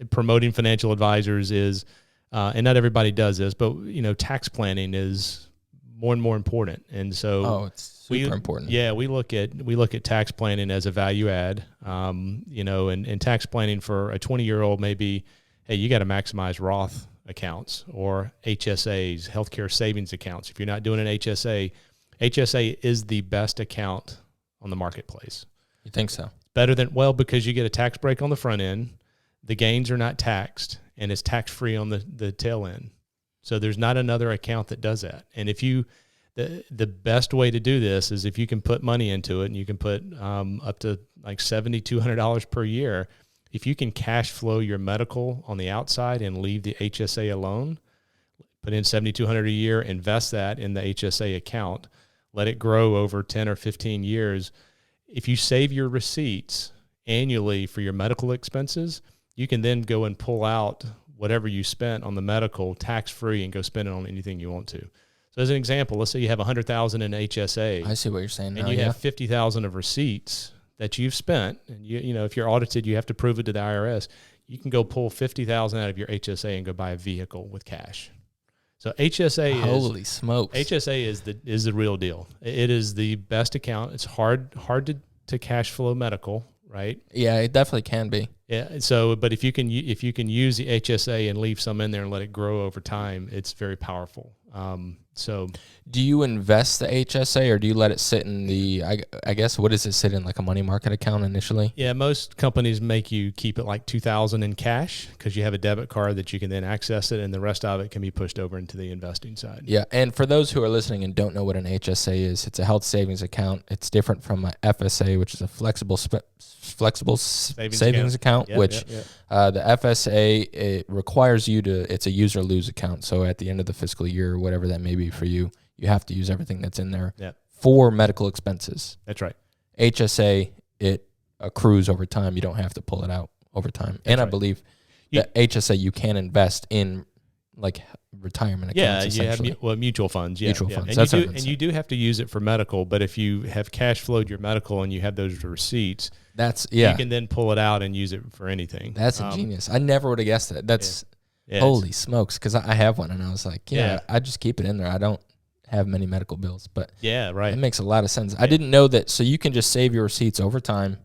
promoting financial advisors is, and not everybody does this, but tax planning is more and more important. And so it's super important. Yeah, we look at tax planning as a value add. And tax planning for a 20-year-old maybe, hey, you got to maximize Roth accounts or HSAs, healthcare savings accounts. If you're not doing an HSA is the best account on the marketplace. You think so? Better than, because you get a tax break on the front end, the gains are not taxed, and it's tax-free on the tail end. So there's not another account that does that. And if the best way to do this is if you can put money into it, and you can put up to like $7,200 per year. If you can cash flow your medical on the outside and leave the HSA alone, put in $7,200 a year, invest that in the HSA account, let it grow over 10 or 15 years. If you save your receipts annually for your medical expenses, you can then go and pull out whatever you spent on the medical tax-free and go spend it on anything you want to. So as an example, let's say you have $100,000 in HSA. I see what you're saying now. And you have $50,000 of receipts that you've spent, and if you're audited, you have to prove it to the IRS. You can go pull $50,000 out of your HSA and go buy a vehicle with cash. So Holy smokes. HSA is the real deal. It is the best account. It's hard to cash flow medical, right? Yeah, it definitely can be. Yeah. So, but if you can use the HSA and leave some in there and let it grow over time, it's very powerful. So do you invest the HSA or do you let it sit in the, I guess, what does it sit in, like a money market account initially? Yeah, most companies make you keep it like $2,000 in cash because you have a debit card that you can then access it, and the rest of it can be pushed over into the investing side. Yeah, and for those who are listening and don't know what an HSA is, it's a health savings account. It's different from a FSA, which is a flexible savings account, which the FSA, it requires you to, it's a use or lose account. So at the end of the fiscal year, whatever that may be for you, you have to use everything that's in there for medical expenses. That's right. HSA, it accrues over time. You don't have to pull it out over time. That's right. I believe that HSA, you can invest in like retirement accounts. Yeah, you have mutual funds. Yeah, mutual funds. And you do have to use it for medical, but if you have cash flowed your medical and you have those receipts, you can then pull it out and use it for anything. That's ingenious. I never would have guessed that. That's holy smokes, because I have one and I was like, I just keep it in there. I don't have many medical bills, but right. It makes a lot of sense. I didn't know that. So you can just save your receipts over time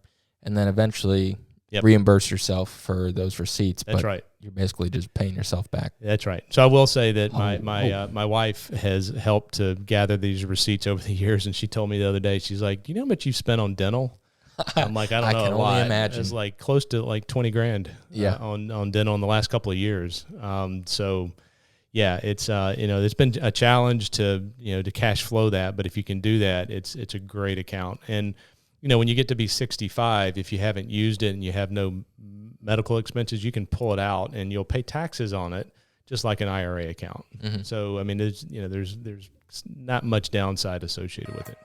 and then eventually reimburse yourself for those receipts. That's right. You're basically just paying yourself back. That's right. So I will say that my wife has helped to gather these receipts over the years, and she told me the other day, she's like, "Do you know how much you've spent on dental?" I'm like, I don't know. I can only imagine. It's like close to like $20,000 on dental in the last couple of years. So yeah, it's it's been a challenge to cash flow that, but if you can do that, it's a great account. And when you get to be 65, if you haven't used it and you have no medical expenses, you can pull it out and you'll pay taxes on it just like an IRA account. Mm-hmm. So I mean, there's not much downside associated with it.